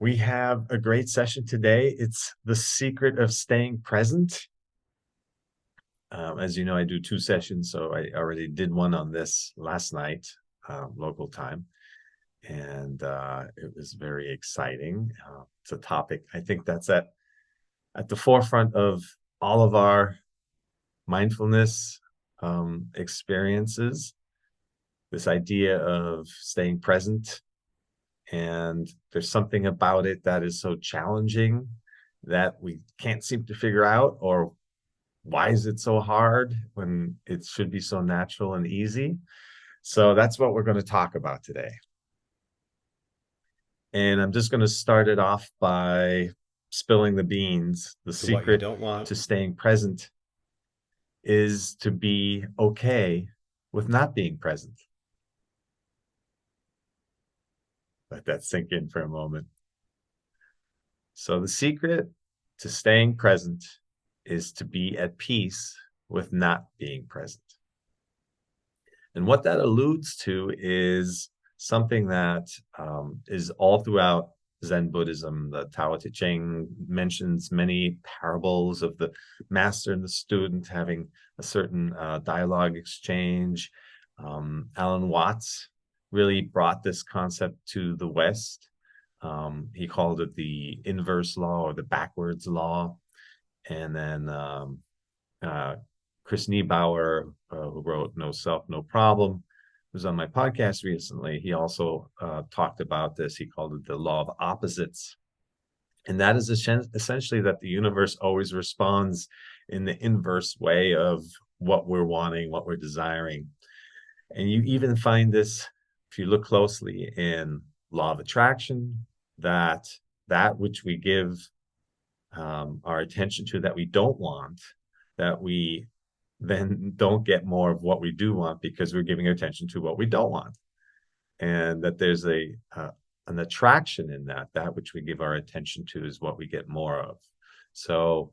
We have a great session today. It's the secret of staying present. As you know, I do two sessions, so I already did one on this last night, local time, and it was very exciting. It's a topic I think that's at the forefront of all of our mindfulness experiences. This idea of staying present, and there's something about it that is so challenging that we can't seem to figure out, or why is it so hard when it should be so natural and easy? So that's what we're going to talk about today. And I'm just going to start it off by spilling the beans. The To what you secret don't want. to staying present is to be okay with not being present. Let that sink in for a moment. So the secret to staying present is to be at peace with not being present. And what that alludes to is something that is all throughout Zen Buddhism. The Tao Te Ching mentions many parables of the master and the student having a certain dialogue exchange. Alan Watts really brought this concept to the West. He called it the inverse law or the backwards law. And then uh, Chris Niebauer, who wrote No Self, No Problem, who's on my podcast recently. He also talked about this. He called it the law of opposites. And that is essentially that the universe always responds in the inverse way of what we're wanting, what we're desiring. And you even find this, if you look closely, in law of attraction, that that which we give our attention to that we don't want, that we then don't get more of what we do want because we're giving attention to what we don't want. And that there's an attraction in that which we give our attention to is what we get more of. So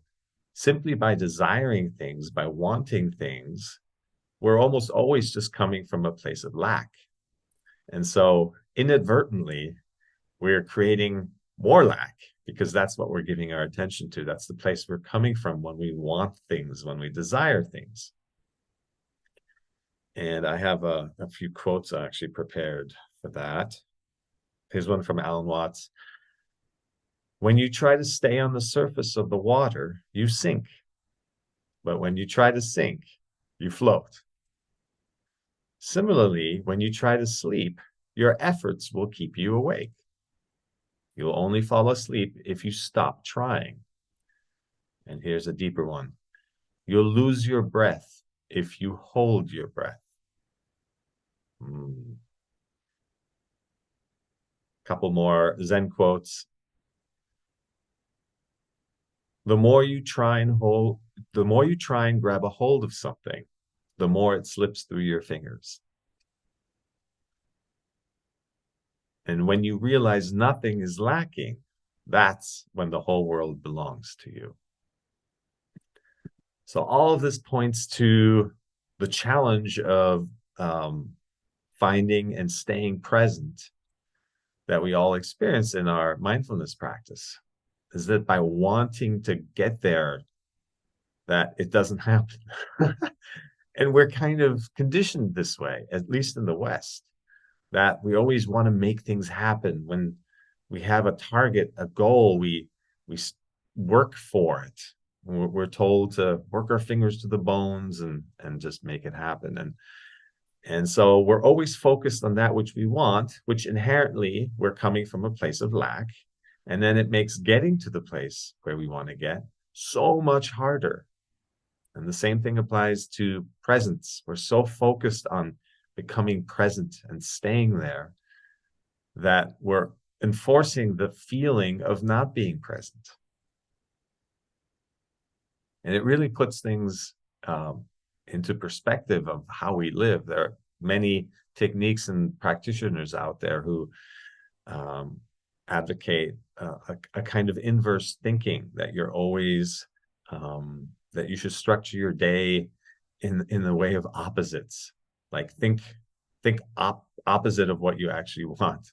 simply by desiring things, by wanting things, we're almost always just coming from a place of lack. And so inadvertently, we're creating more lack because that's what we're giving our attention to. That's the place we're coming from when we want things, when we desire things. And I have a few quotes I actually prepared for that. Here's one from Alan Watts. When you try to stay on the surface of the water, you sink. But when you try to sink, you float. Similarly, when you try to sleep, your efforts will keep you awake. You'll only fall asleep if you stop trying. And here's a deeper one. You'll lose your breath if you hold your breath. Couple more Zen quotes. The more you try and grab a hold of something, the more it slips through your fingers. And when you realize nothing is lacking, that's when the whole world belongs to you. So all of this points to the challenge of finding and staying present that we all experience in our mindfulness practice, is that by wanting to get there, that it doesn't happen. And we're kind of conditioned this way, at least in the West, that we always want to make things happen. When we have a target, a goal, we work for it. We're told to work our fingers to the bones and just make it happen. And so we're always focused on that which we want, which inherently we're coming from a place of lack. And then it makes getting to the place where we want to get so much harder. And the same thing applies to presence. We're so focused on becoming present and staying there that we're enforcing the feeling of not being present. And it really puts things into perspective of how we live. There are many techniques and practitioners out there who advocate a kind of inverse thinking, that you're always that you should structure your day in the way of opposites. Like think opposite of what you actually want.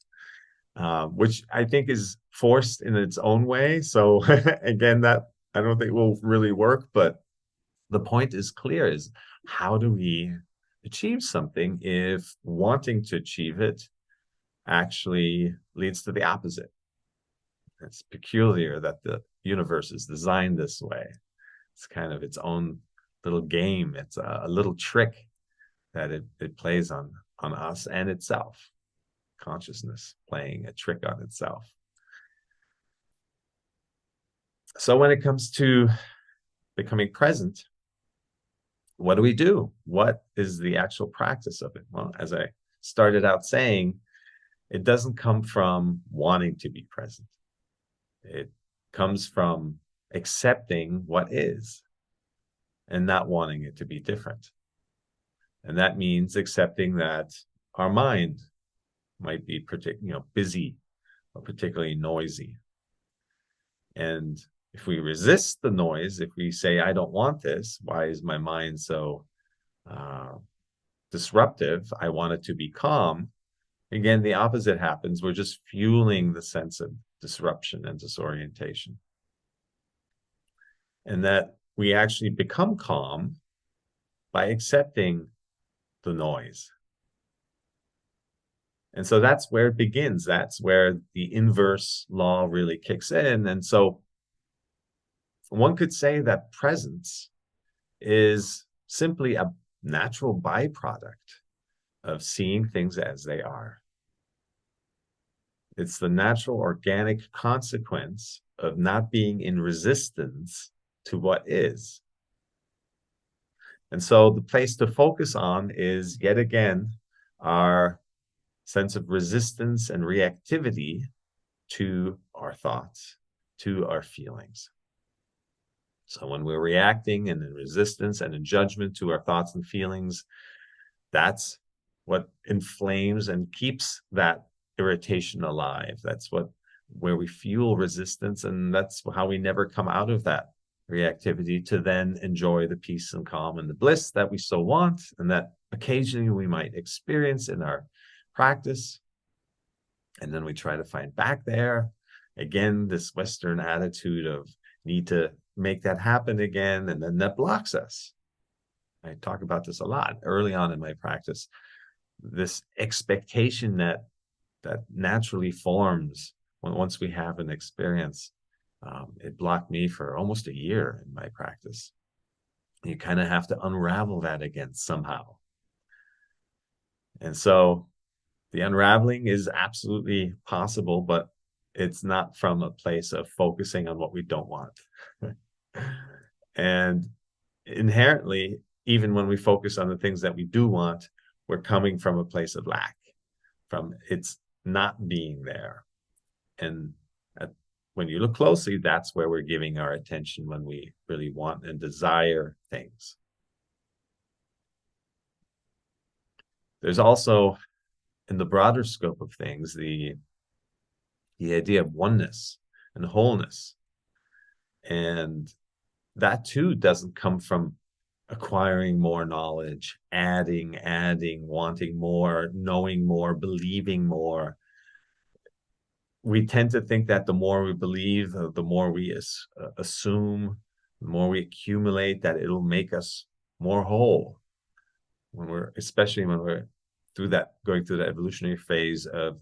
which I think is forced in its own way. So again, that I don't think will really work, but the point is clear: is how do we achieve something if wanting to achieve it actually leads to the opposite? It's peculiar that the universe is designed this way. It's kind of its own little game. It's a little trick that it plays on us and itself. Consciousness playing a trick on itself. So when it comes to becoming present, what do we do? What is the actual practice of it? Well, as I started out saying, it doesn't come from wanting to be present. It comes from accepting what is and not wanting it to be different. And that means accepting that our mind might be busy or particularly noisy. And if we resist the noise, if we say, I don't want this, why is my mind so disruptive? I want it to be calm. Again, the opposite happens. We're just fueling the sense of disruption and disorientation. And that we actually become calm by accepting the noise. And so that's where it begins. That's where the inverse law really kicks in. And so one could say that presence is simply a natural byproduct of seeing things as they are. It's the natural organic consequence of not being in resistance to what is. And so the place to focus on is, yet again, our sense of resistance and reactivity to our thoughts, to our feelings. So when we're reacting and in resistance and in judgment to our thoughts and feelings, that's what inflames and keeps that irritation alive. That's where we fuel resistance, and that's how we never come out of that reactivity to then enjoy the peace and calm and the bliss that we so want, and that occasionally we might experience in our practice. And then we try to find back there. Again, this Western attitude of need to make that happen again, and then that blocks us. I talk about this a lot early on in my practice. This expectation that naturally forms once we have an experience. It blocked me for almost a year in my practice. You kind of have to unravel that again somehow. And so the unraveling is absolutely possible, but it's not from a place of focusing on what we don't want. And inherently, even when we focus on the things that we do want, we're coming from a place of lack, from it's not being there. And when you look closely, that's where we're giving our attention when we really want and desire things. There's also, in the broader scope of things, the idea of oneness and wholeness. And that too doesn't come from acquiring more knowledge, adding, wanting more, knowing more, believing more. We tend to think that the more we believe, the more we assume, the more we accumulate, that it'll make us more whole. Especially when we're going through that evolutionary phase of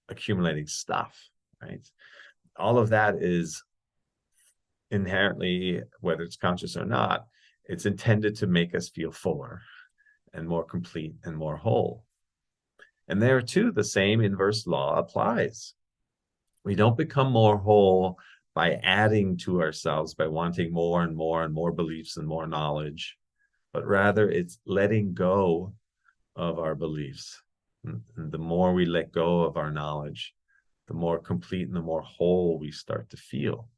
accumulating stuff, right? All of that is inherently, whether it's conscious or not, it's intended to make us feel fuller and more complete and more whole. And there too, the same inverse law applies. We don't become more whole by adding to ourselves, by wanting more and more and more beliefs and more knowledge, but rather it's letting go of our beliefs. And the more we let go of our knowledge, the more complete and the more whole we start to feel,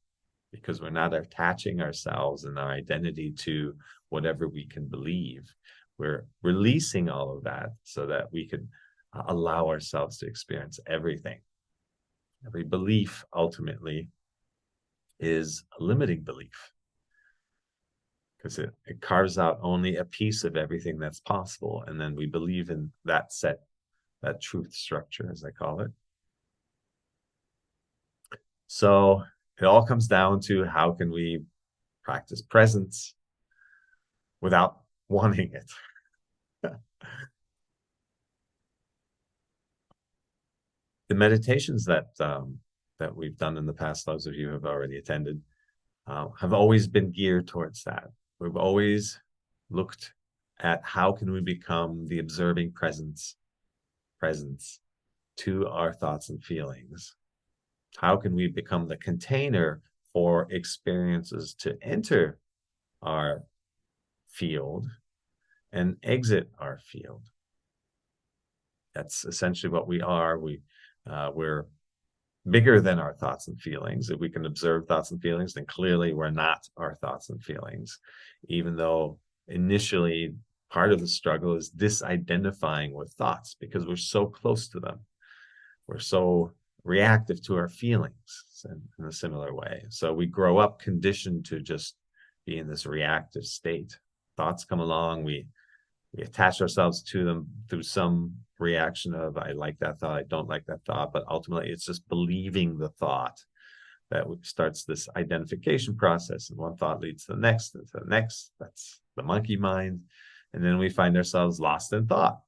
because we're not attaching ourselves and our identity to whatever we can believe. We're releasing all of that so that we can allow ourselves to experience everything. Every belief ultimately is a limiting belief, because it carves out only a piece of everything that's possible. And then we believe in that truth structure, as I call it. So it all comes down to how can we practice presence without wanting it. The meditations that we've done in the past, those of you who have already attended, have always been geared towards that. We've always looked at how can we become the observing presence to our thoughts and feelings. How can we become the container for experiences to enter our field and exit our field? That's essentially what we are. We're bigger than our thoughts and feelings. If we can observe thoughts and feelings, then clearly we're not our thoughts and feelings, even though initially part of the struggle is disidentifying with thoughts because we're so close to them. We're so reactive to our feelings in a similar way. So we grow up conditioned to just be in this reactive state. Thoughts come along, we attach ourselves to them through some reaction of I like that thought, I don't like that thought, but ultimately it's just believing the thought that starts this identification process, and one thought leads to the next and to the next. That's the monkey mind. And then we find ourselves lost in thought.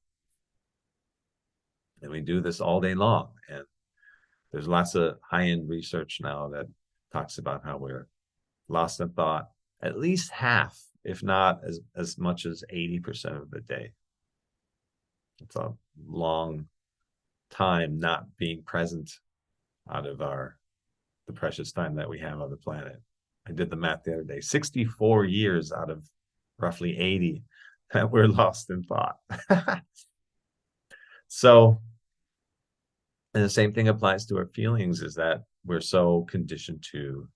And we do this all day long. And there's lots of high-end research now that talks about how we're lost in thought at least half, if not as much as 80% of the day. It's a long time not being present out of the precious time that we have on the planet. I did the math the other day, 64 years out of roughly 80 that we're lost in thought. So, and the same thing applies to our feelings, is that we're so conditioned to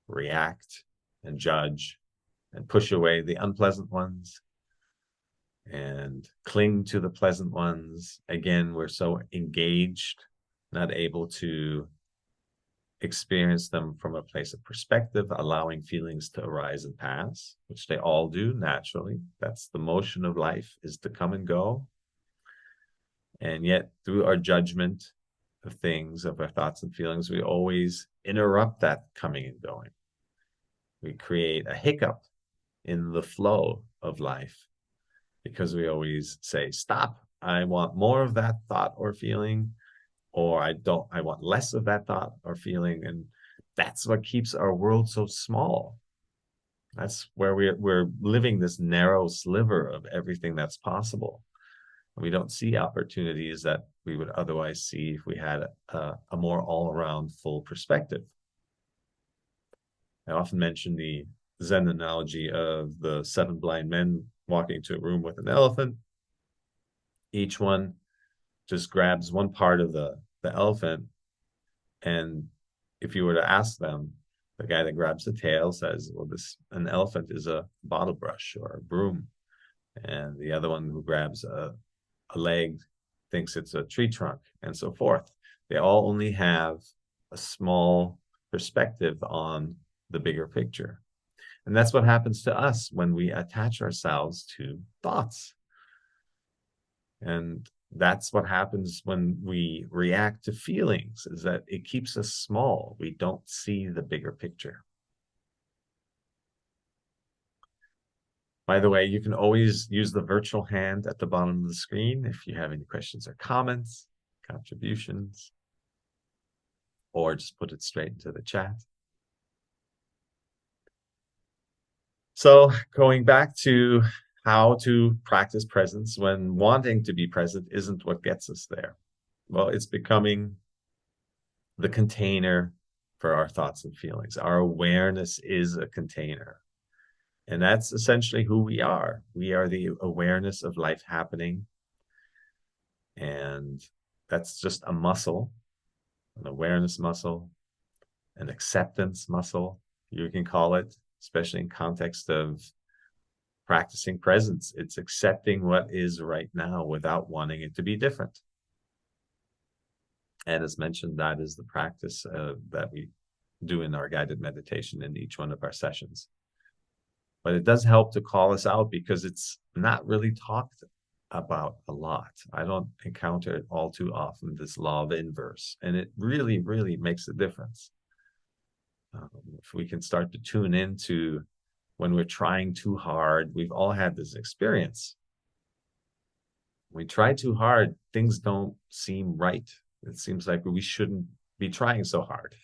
react and judge and push away the unpleasant ones and cling to the pleasant ones. Again, we're so engaged, not able to experience them from a place of perspective, allowing feelings to arise and pass, which they all do naturally. That's the motion of life, is to come and go. And yet, through our judgment of things, of our thoughts and feelings, we always interrupt that coming and going. We create a hiccup in the flow of life because we always say, stop, I want more of that thought or feeling, or I want less of that thought or feeling. And that's what keeps our world so small. That's where we're living this narrow sliver of everything that's possible. We don't see opportunities that we would otherwise see if we had a more all-around full perspective. I often mention the Zen analogy of the 7 blind men walking to a room with an elephant. Each one just grabs one part of the elephant, and if you were to ask them, the guy that grabs the tail says, well, an elephant is a bottle brush or a broom, and the other one who grabs a leg thinks it's a tree trunk, and so forth. They all only have a small perspective on the bigger picture. And that's what happens to us when we attach ourselves to thoughts. And that's what happens when we react to feelings, is that it keeps us small. We don't see the bigger picture. By the way, you can always use the virtual hand at the bottom of the screen if you have any questions or comments, contributions, or just put it straight into the chat. So going back to how to practice presence when wanting to be present isn't what gets us there. Well, it's becoming the container for our thoughts and feelings. Our awareness is a container. And that's essentially who we are. We are the awareness of life happening. And that's just a muscle, an awareness muscle, an acceptance muscle, you can call it, especially in context of practicing presence. It's accepting what is right now without wanting it to be different. And as mentioned, that is the practice that we do in our guided meditation in each one of our sessions. But it does help to call us out because it's not really talked about a lot. I don't encounter it all too often, this law of inverse. And it really, really makes a difference. If we can start to tune into when we're trying too hard, we've all had this experience. We try too hard, things don't seem right. It seems like we shouldn't be trying so hard.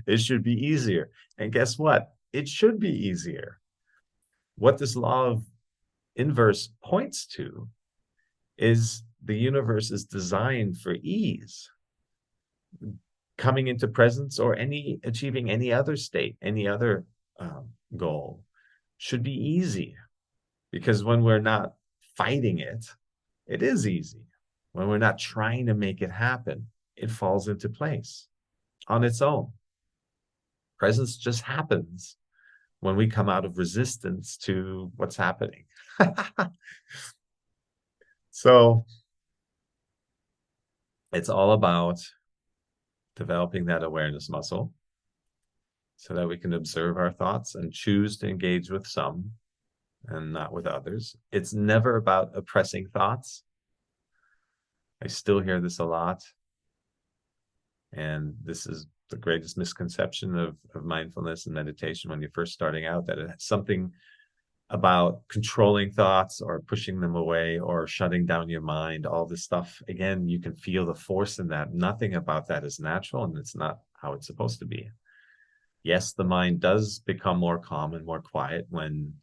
It should be easier. And guess what? It should be easier. What this law of inverse points to is the universe is designed for ease. Coming into presence or achieving any other state, any other goal should be easy, because when we're not fighting it, it is easy. When we're not trying to make it happen, it falls into place on its own. Presence just happens when we come out of resistance to what's happening. So it's all about developing that awareness muscle so that we can observe our thoughts and choose to engage with some and not with others. It's never about oppressing thoughts. I still hear this a lot. And this is the greatest misconception of mindfulness and meditation when you're first starting out, that it's something about controlling thoughts or pushing them away or shutting down your mind. All this stuff, again, you can feel the force in that. Nothing about that is natural, and it's not how it's supposed to be. Yes, the mind does become more calm and more quiet when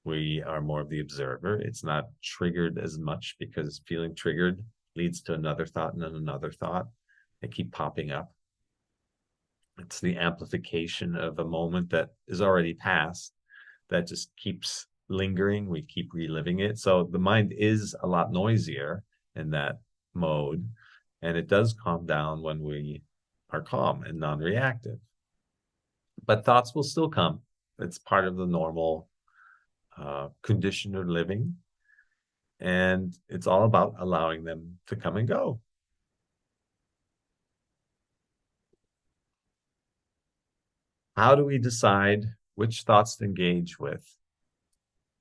we are more of the observer. It's not triggered as much, because feeling triggered leads to another thought and then another thought. They keep popping up. It's the amplification of a moment that is already past that just keeps lingering. We keep reliving it. So the mind is a lot noisier in that mode, and it does calm down when we are calm and non-reactive. But thoughts will still come. It's part of the normal condition of living, and it's all about allowing them to come and go. How do we decide which thoughts to engage with?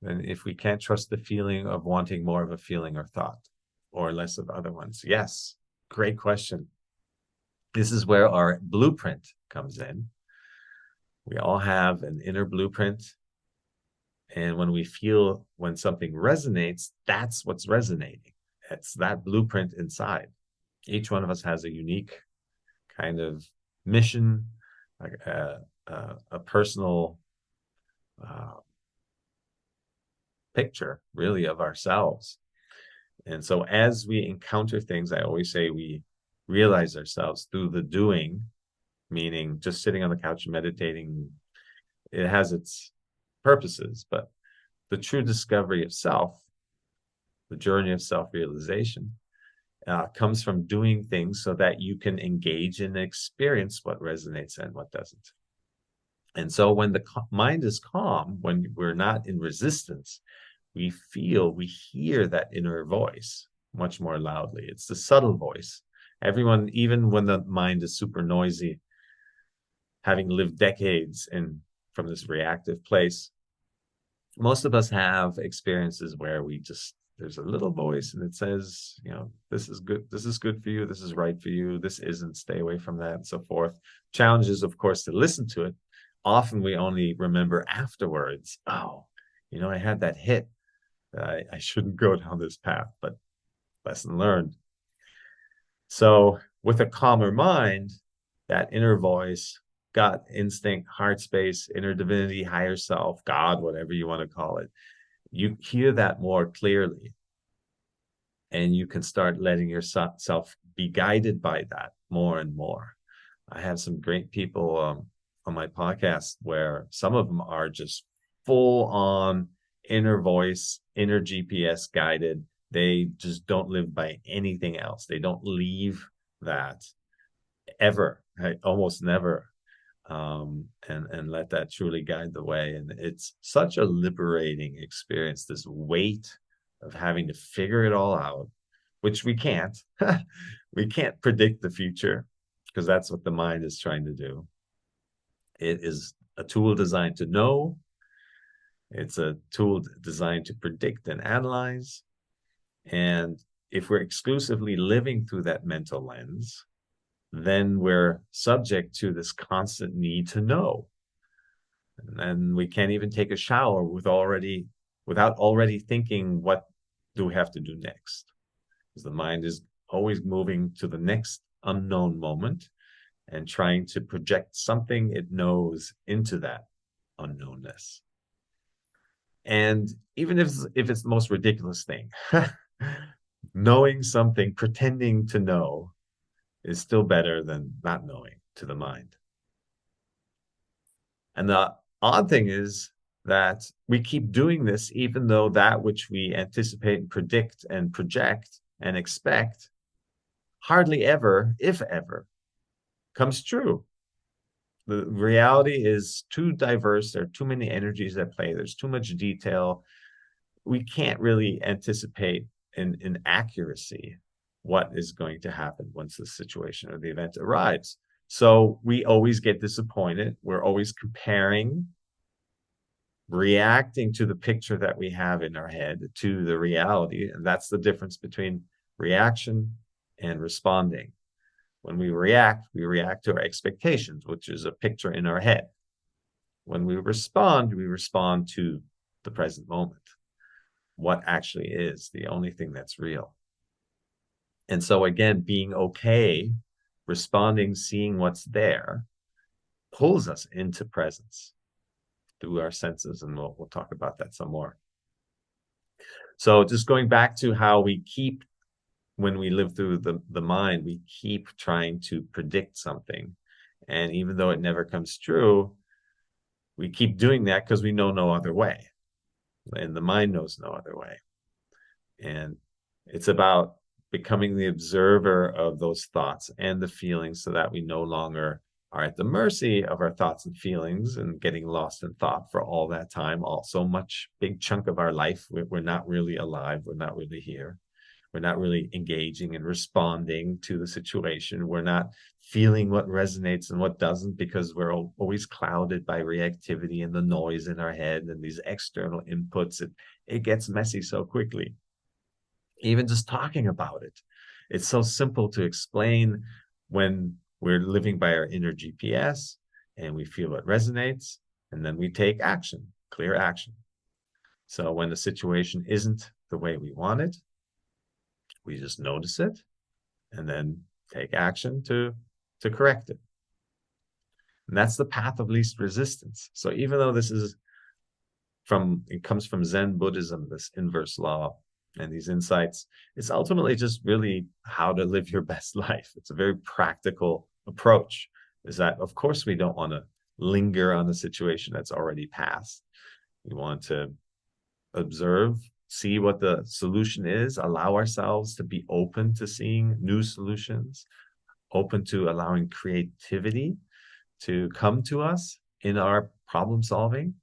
And if we can't trust the feeling of wanting more of a feeling or thought, or less of other ones? Yes, great question. This is where our blueprint comes in. We all have an inner blueprint. And when something resonates, that's what's resonating. It's that blueprint inside. Each one of us has a unique kind of mission, a personal picture, really, of ourselves. And so as we encounter things, I always say we realize ourselves through the doing, meaning just sitting on the couch and meditating. It has its purposes, but the true discovery of self, the journey of self-realization, comes from doing things so that you can engage and experience what resonates and what doesn't. And so when the mind is calm, when we're not in resistance, we hear that inner voice much more loudly. It's the subtle voice. Everyone, even when the mind is super noisy, having lived decades from this reactive place, most of us have experiences where there's a little voice and it says, this is good for you, this is right for you, this isn't, stay away from that, and so forth. Challenge is, of course, to listen to it. Often we only remember afterwards, I had that hit. I shouldn't go down this path, but lesson learned. So with a calmer mind, that inner voice, gut instinct, heart space, inner divinity, higher self, God, whatever you want to call it, you hear that more clearly, and you can start letting yourself be guided by that more and more. I have some great people on my podcast where some of them are just full on inner voice, inner GPS guided. They just don't live by anything else. They don't leave that ever, almost never, and let that truly guide the way. And it's such a liberating experience, this weight of having to figure it all out, which we can't. We can't predict the future, because that's what the mind is trying to do. It is a tool designed to know. It's a tool designed to predict and analyze. And if we're exclusively living through that mental lens, then we're subject to this constant need to know. And then we can't even take a shower without already thinking, what do we have to do next? Because the mind is always moving to the next unknown moment and trying to project something it knows into that unknownness. And even if it's the most ridiculous thing, knowing something, pretending to know, is still better than not knowing to the mind. And the odd thing is that we keep doing this even though that which we anticipate and predict and project and expect hardly ever, if ever, comes true. The reality is too diverse. There are too many energies at play. There's too much detail. We can't really anticipate in accuracy what is going to happen once the situation or the event arrives. So we always get disappointed. We're always comparing, reacting to the picture that we have in our head to the reality. And that's the difference between reaction and responding. When we react to our expectations, which is a picture in our head. When we respond to the present moment, what actually is the only thing that's real. And so again, being okay, responding, seeing what's there, pulls us into presence through our senses, and we'll talk about that some more. So just going back to how we keep, when we live through the mind, we keep trying to predict something. And even though it never comes true, we keep doing that because we know no other way. And the mind knows no other way. And it's about becoming the observer of those thoughts and the feelings so that we no longer are at the mercy of our thoughts and feelings and getting lost in thought for all that time, all so much big chunk of our life. We're not really alive. We're not really here. We're not really engaging and responding to the situation. We're not feeling what resonates and what doesn't because we're always clouded by reactivity and the noise in our head and these external inputs. It gets messy so quickly. Even just talking about it, it's so simple to explain when we're living by our inner GPS and we feel what resonates, and then we take action, clear action. So when the situation isn't the way we want it, we just notice it and then take action to correct it. And that's the path of least resistance. So even though it comes from Zen Buddhism, this inverse law and these insights, it's ultimately just really how to live your best life. It's a very practical approach. Is that, of course, we don't want to linger on the situation that's already passed. We want to observe, see what the solution is, allow ourselves to be open to seeing new solutions, open to allowing creativity to come to us in our problem solving.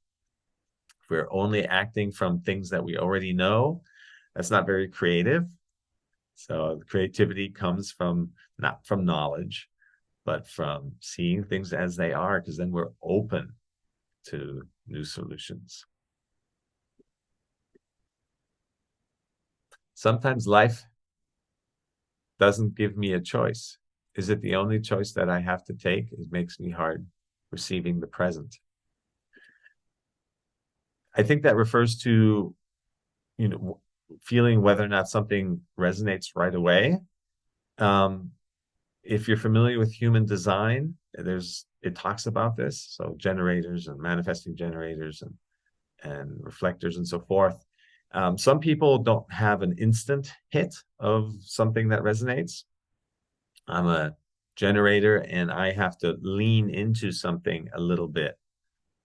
If we're only acting from things that we already know, that's not very creative. So the creativity comes from not from knowledge, but from seeing things as they are, because then we're open to new solutions. Sometimes life doesn't give me a choice. Is it the only choice that I have to take? It makes me hard receiving the present. I think that refers to, feeling whether or not something resonates right away. If you're familiar with human design, it talks about this. So generators and manifesting generators and reflectors and so forth. Some people don't have an instant hit of something that resonates. I'm a generator and I have to lean into something a little bit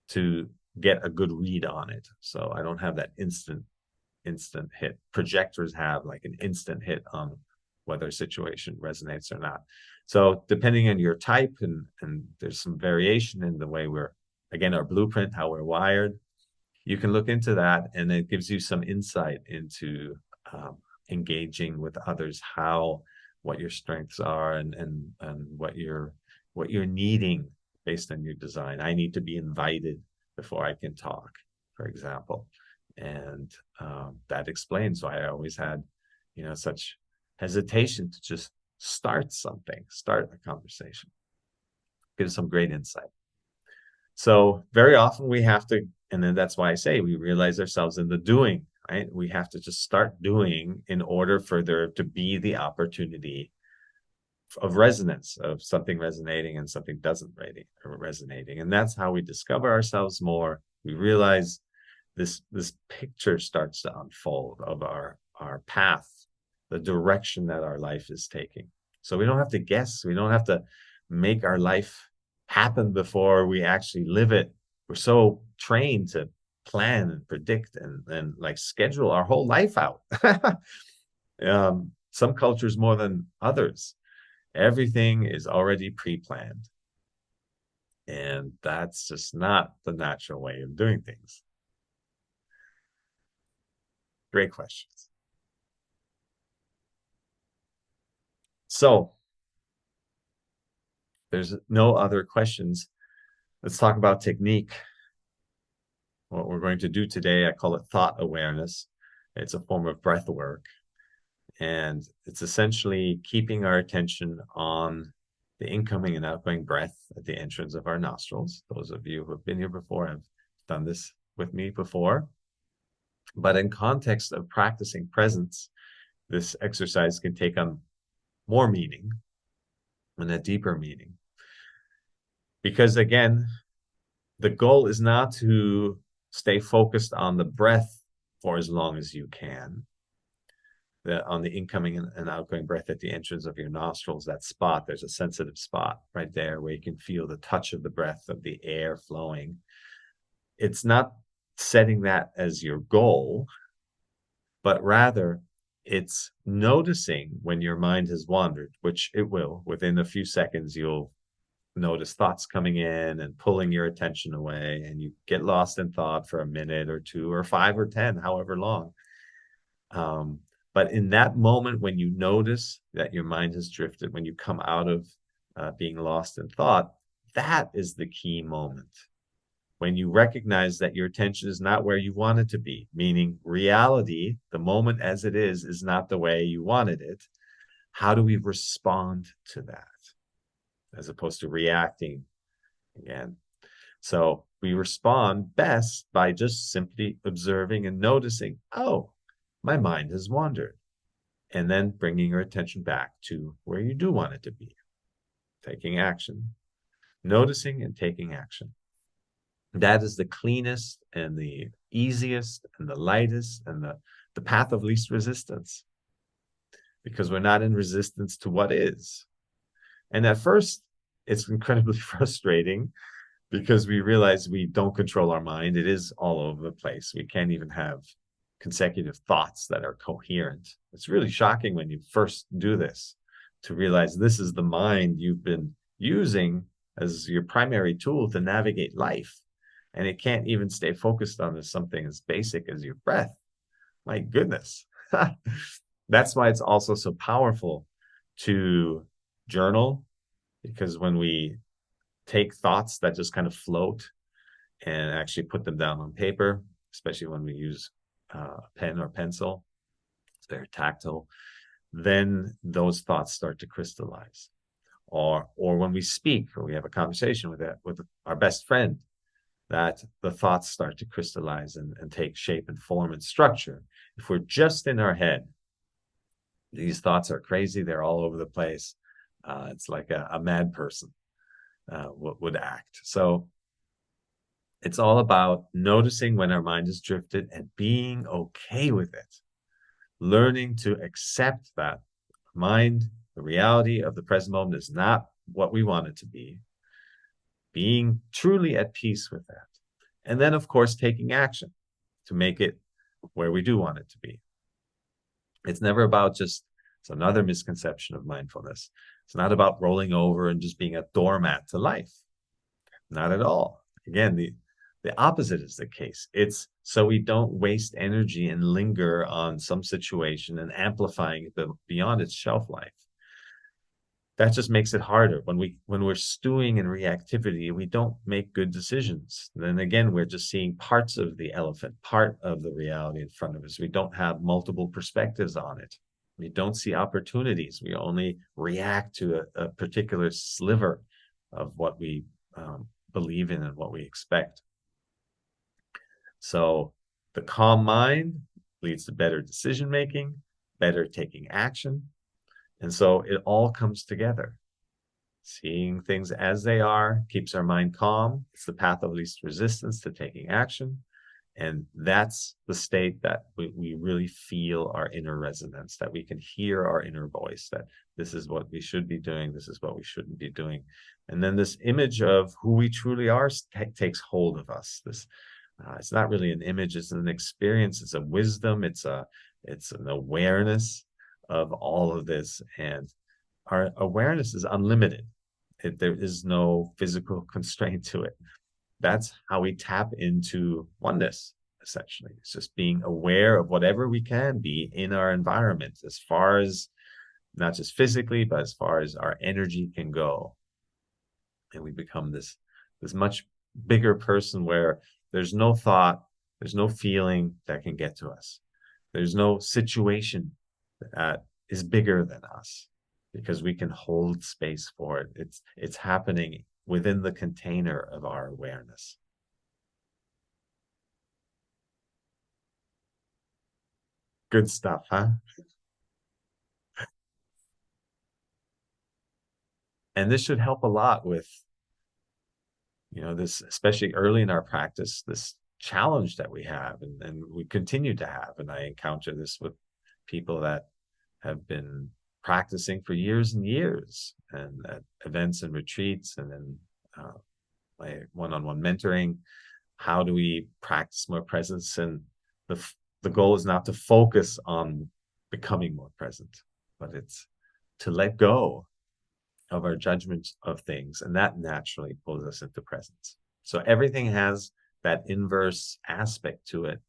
to get a good read on it. So I don't have that instant hit. Projectors have like an instant hit on whether a situation resonates or not. So depending on your type, and there's some variation in the way our blueprint, how we're wired, you can look into that, and it gives you some insight into engaging with others, what your strengths are, and what you're needing based on your design. I need to be invited before I can talk, for example. And that explains why I always had, such hesitation to just start something, start a conversation. Gives some great insight. So very often we have to, and then that's why I say we realize ourselves in the doing, right? We have to just start doing in order for there to be the opportunity of resonance, of something resonating and something doesn't resonating. And that's how we discover ourselves more. We realize this picture starts to unfold of our path, the direction that our life is taking. So we don't have to guess. We don't have to make our life happen before we actually live it. We're so trained to plan and predict and like schedule our whole life out. Some cultures more than others. Everything is already pre-planned. And that's just not the natural way of doing things. Great questions. So, there's no other questions. Let's talk about technique. What we're going to do today, I call it thought awareness. It's a form of breath work. And it's essentially keeping our attention on the incoming and outgoing breath at the entrance of our nostrils. Those of you who have been here before have done this with me before. But in context of practicing presence, this exercise can take on more meaning and a deeper meaning. Because again, the goal is not to stay focused on the breath for as long as you can. On the incoming and outgoing breath at the entrance of your nostrils, that spot, there's a sensitive spot right there where you can feel the touch of the breath, of the air flowing. It's not setting that as your goal, but rather it's noticing when your mind has wandered, which it will. Within a few seconds, you'll notice thoughts coming in and pulling your attention away, and you get lost in thought for a minute or two or 5 or 10, however long. But in that moment, when you notice that your mind has drifted, when you come out of being lost in thought, that is the key moment. When you recognize that your attention is not where you want it to be, meaning reality, the moment as it is not the way you wanted it. How do we respond to that as opposed to reacting again? So we respond best by just simply observing and noticing, oh, my mind has wandered. And then bringing your attention back to where you do want it to be. Taking action, noticing and taking action. That is the cleanest and the easiest and the lightest and the path of least resistance. Because we're not in resistance to what is. And at first, it's incredibly frustrating because we realize we don't control our mind. It is all over the place. We can't even have consecutive thoughts that are coherent. It's really shocking when you first do this to realize this is the mind you've been using as your primary tool to navigate life. And it can't even stay focused on something as basic as your breath. My goodness. That's why it's also so powerful to journal, because when we take thoughts that just kind of float and actually put them down on paper, especially when we use a pen or pencil, it's very tactile, then those thoughts start to crystallize. Or when we speak or we have a conversation with our best friend, that the thoughts start to crystallize and take shape and form and structure. If we're just in our head, these thoughts are crazy. They're all over the place. It's like a mad person would act. So it's all about noticing when our mind is drifted and being okay with it. Learning to accept that mind, the reality of the present moment is not what we want it to be. Being truly at peace with that. And then, of course, taking action to make it where we do want it to be. It's never about just, it's another misconception of mindfulness. It's not about rolling over and just being a doormat to life. Not at all. Again, the opposite is the case. It's so we don't waste energy and linger on some situation and amplifying it beyond its shelf life. That just makes it harder. When we're stewing in reactivity, we don't make good decisions. Then again, we're just seeing parts of the elephant, part of the reality in front of us. We don't have multiple perspectives on it. We don't see opportunities. We only react to a particular sliver of what we believe in and what we expect. So the calm mind leads to better decision making, better taking action. And so it all comes together. Seeing things as they are keeps our mind calm. It's the path of least resistance to taking action. And that's the state that we really feel our inner resonance, that we can hear our inner voice, that this is what we should be doing, this is what we shouldn't be doing. And then this image of who we truly are takes hold of us. It's not really an image, it's an experience, it's a wisdom, it's an awareness of all of this. And our awareness is unlimited. There is no physical constraint to it. That's how we tap into oneness, essentially. It's just being aware of whatever we can be in our environment, as far as not just physically, but as far as our energy can go. And we become this much bigger person where there's no thought, there's no feeling that can get to us. There's no situation that is bigger than us, because we can hold space for it. It's happening within the container of our awareness. Good stuff, huh? And this should help a lot with, this, especially early in our practice, this challenge that we have and we continue to have. And I encounter this with people that have been practicing for years and years, and at events and retreats, and then my one-on-one mentoring. How do we practice more presence? And the goal is not to focus on becoming more present, but it's to let go of our judgment of things, and that naturally pulls us into presence. So everything has that inverse aspect to it,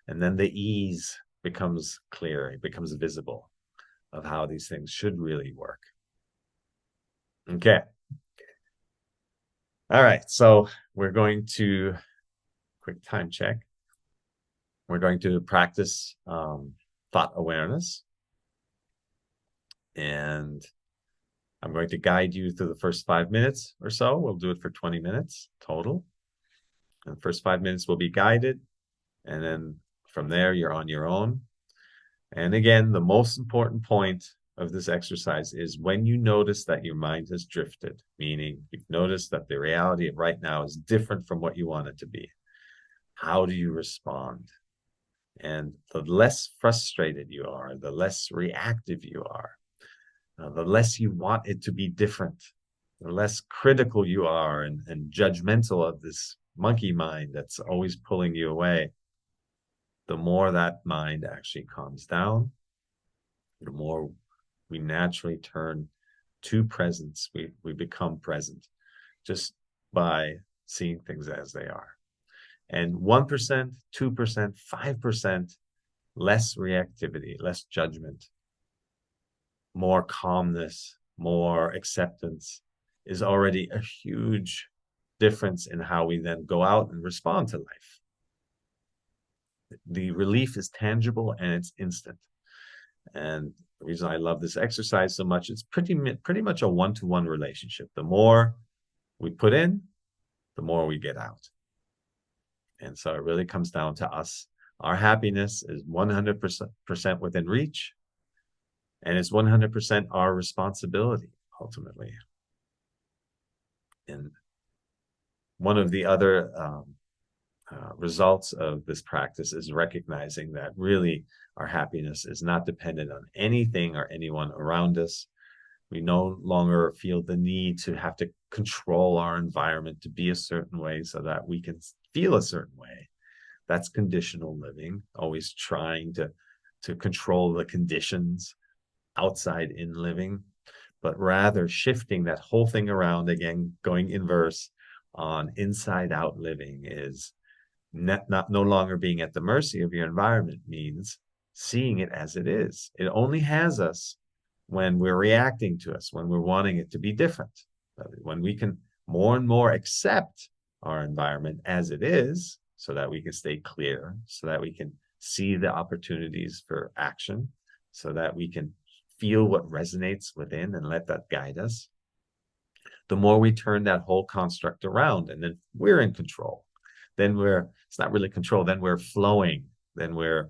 and then the ease becomes clear, it becomes visible of how these things should really work. Okay. All right, so we're going to quick time check. We're going to practice thought awareness, and I'm going to guide you through the first 5 minutes or so. We'll do it for 20 minutes total. And the first 5 minutes will be guided, and then from there, you're on your own. And again, the most important point of this exercise is when you notice that your mind has drifted, meaning you've noticed that the reality of right now is different from what you want it to be. How do you respond? And the less frustrated you are, the less reactive you are, the less you want it to be different, the less critical you are and judgmental of this monkey mind that's always pulling you away, the more that mind actually calms down, the more we naturally turn to presence. We become present just by seeing things as they are. And 1%, 2%, 5% less reactivity, less judgment, more calmness, more acceptance is already a huge difference in how we then go out and respond to life. The relief is tangible and it's instant. And the reason I love this exercise so much, it's pretty much a one-to-one relationship. The more we put in, the more we get out. And so it really comes down to us. Our happiness is 100% within reach, and it's 100% our responsibility, ultimately. And one of the other results of this practice is recognizing that really our happiness is not dependent on anything or anyone around us. We no longer feel the need to have to control our environment to be a certain way so that we can feel a certain way. That's conditional living, always trying to control the conditions outside in living, but rather shifting that whole thing around again, going inverse on inside out living is no longer being at the mercy of your environment, means seeing it as it is. It only has us when we're reacting to us, when we're wanting it to be different. When we can more and more accept our environment as it is, so that we can stay clear, so that we can see the opportunities for action, so that we can feel what resonates within and let that guide us, the more we turn that whole construct around, and then we're in control. Then it's not really control, then we're flowing, then we're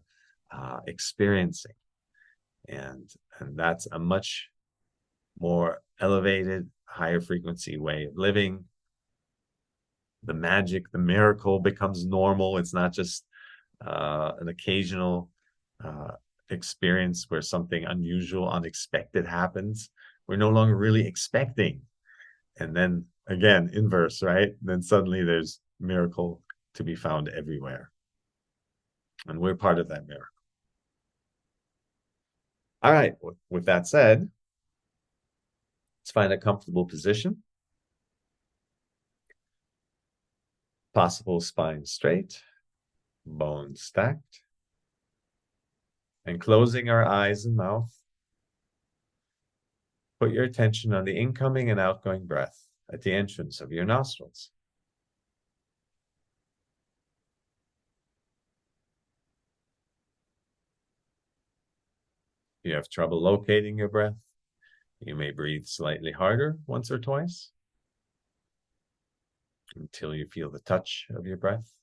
experiencing. And that's a much more elevated, higher frequency way of living. The magic, the miracle becomes normal. It's not just an occasional uh, experience where something unusual, unexpected happens. We're no longer really expecting. And then again, inverse, right? Then suddenly there's miracle to be found everywhere. And we're part of that miracle. All right. With that said, let's find a comfortable position. Possible spine straight, bones stacked. And closing our eyes and mouth, put your attention on the incoming and outgoing breath at the entrance of your nostrils. If you have trouble locating your breath, you may breathe slightly harder once or twice until you feel the touch of your breath.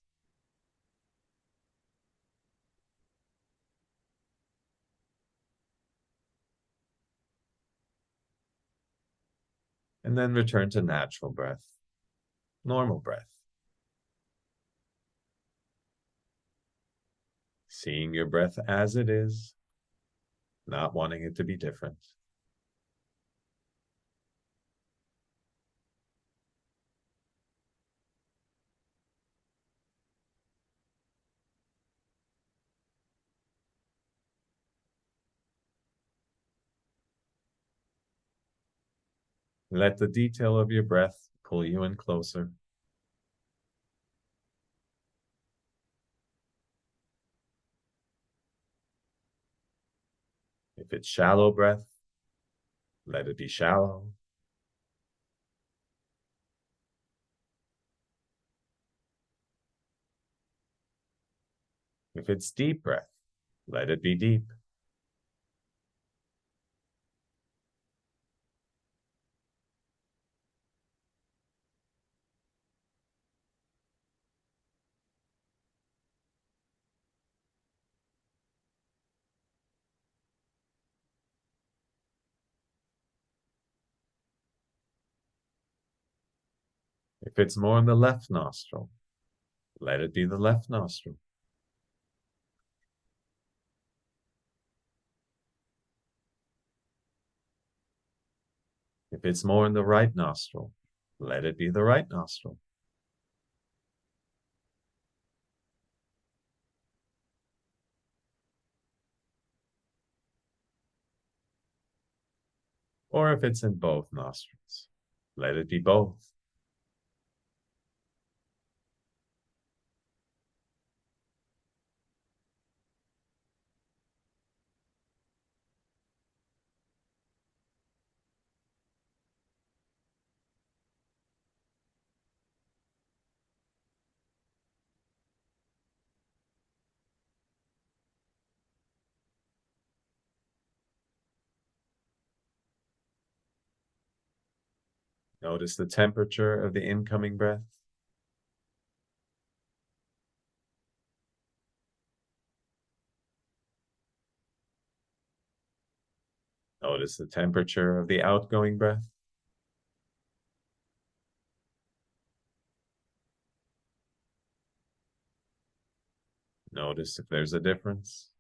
And then return to natural breath, normal breath. Seeing your breath as it is, not wanting it to be different. Let the detail of your breath pull you in closer. If it's shallow breath, let it be shallow. If it's deep breath, let it be deep. If it's more in the left nostril, let it be the left nostril. If it's more in the right nostril, let it be the right nostril. Or if it's in both nostrils, let it be both. Notice the temperature of the incoming breath. Notice the temperature of the outgoing breath. Notice if there's a difference.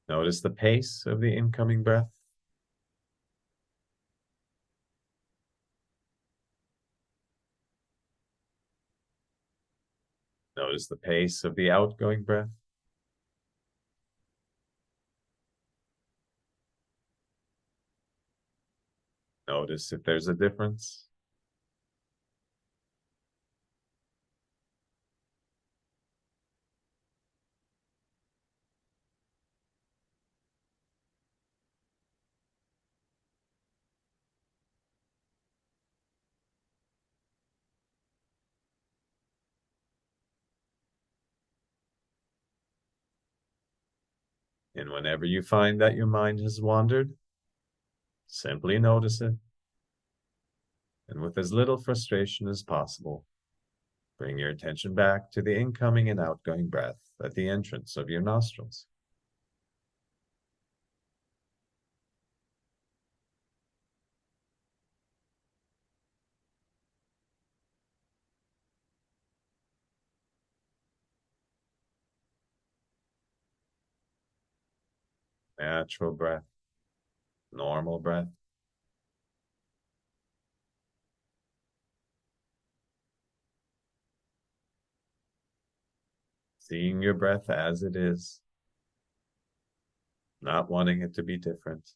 Notice the pace of the incoming breath. Notice the pace of the outgoing breath. Notice if there's a difference. And whenever you find that your mind has wandered, simply notice it. And with as little frustration as possible, bring your attention back to the incoming and outgoing breath at the entrance of your nostrils. Natural breath, normal breath. Seeing your breath as it is, not wanting it to be different.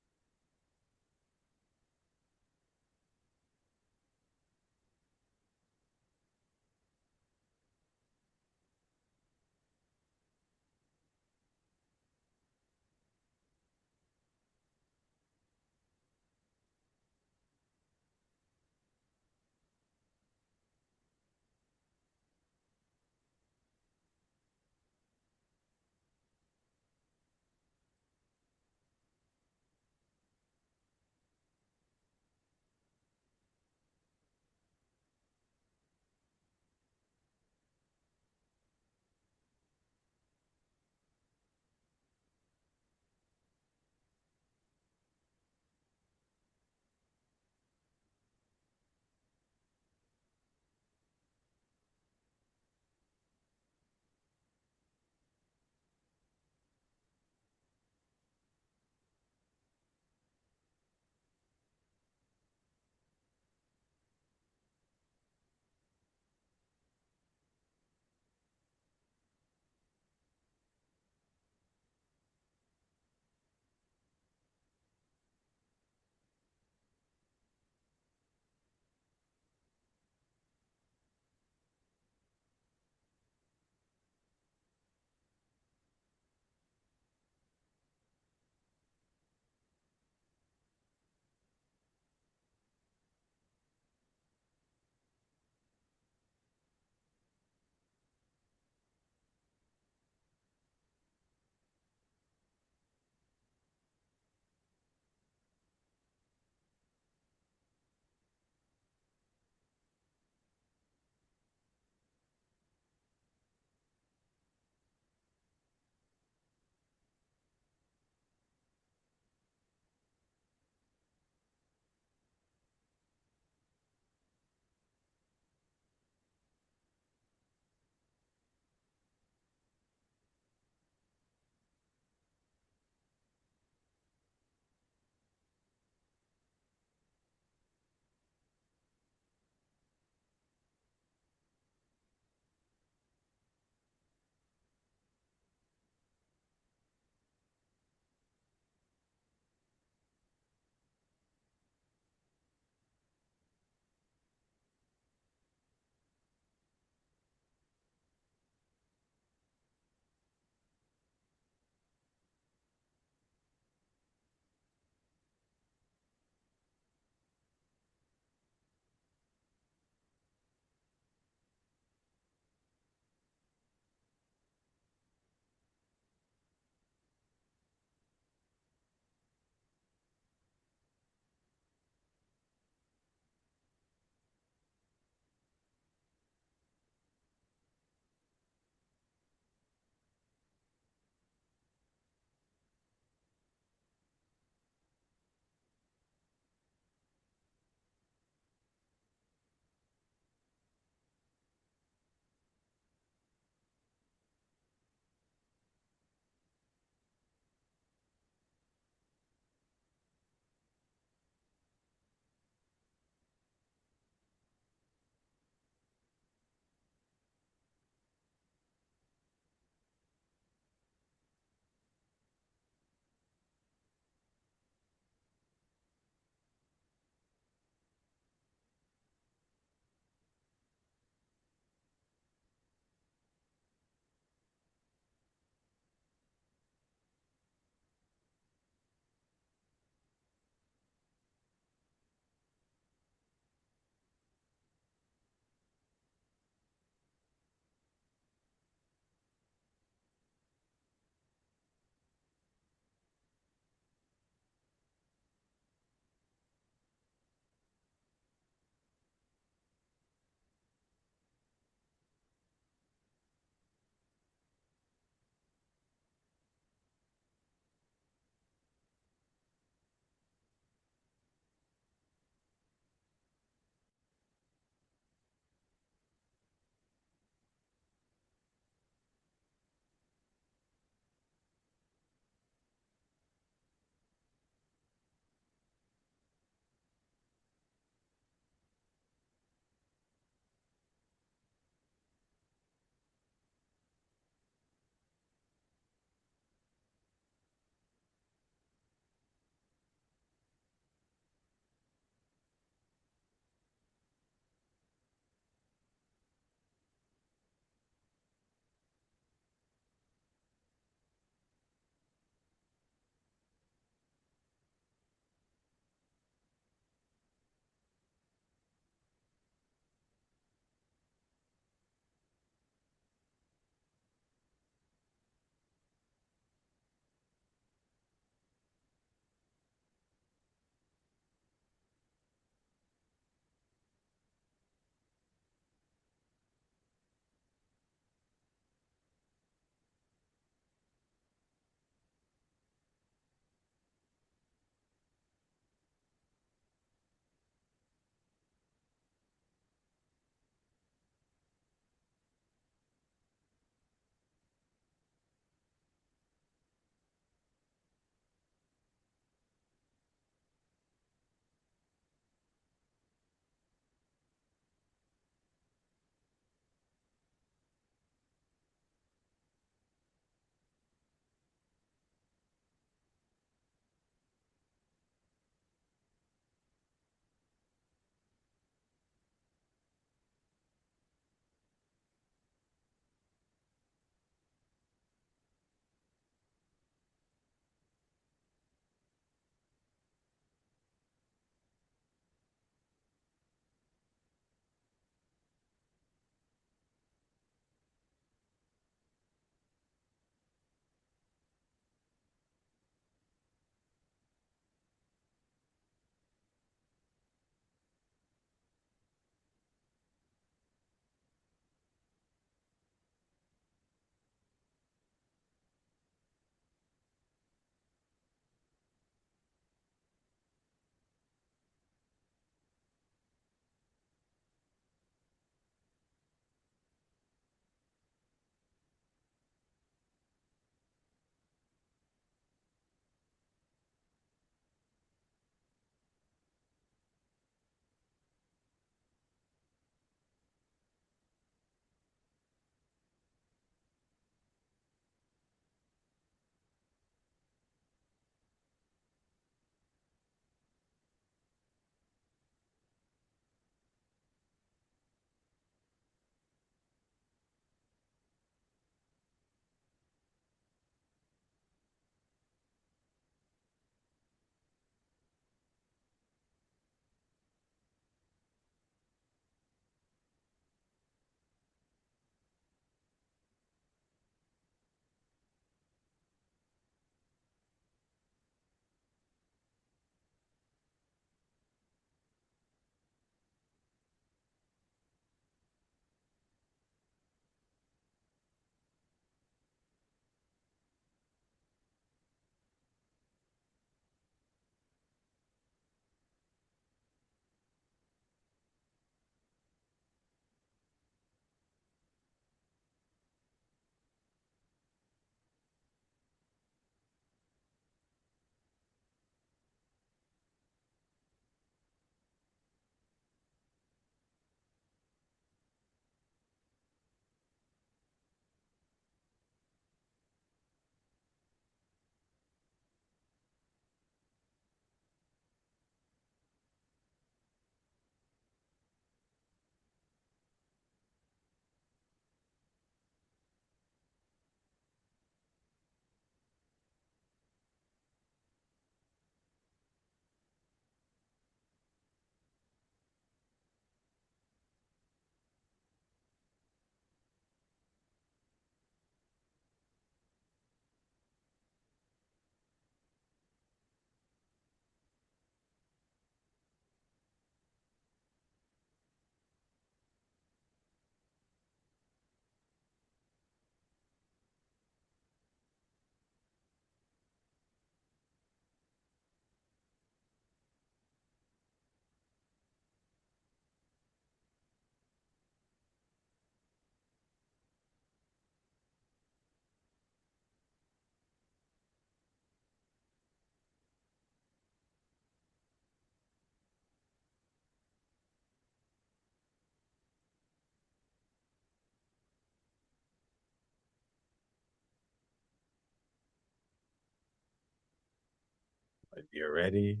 When you're ready,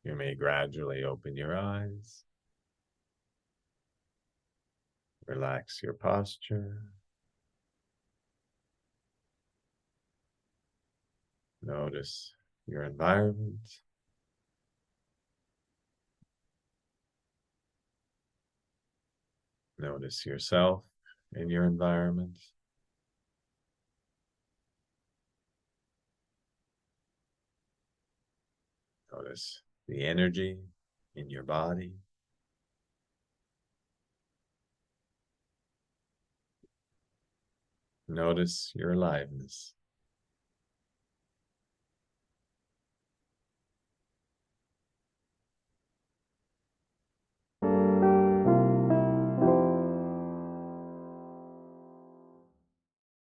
you may gradually open your eyes, relax your posture, notice your environment, notice yourself in your environment. Notice the energy in your body. Notice your aliveness.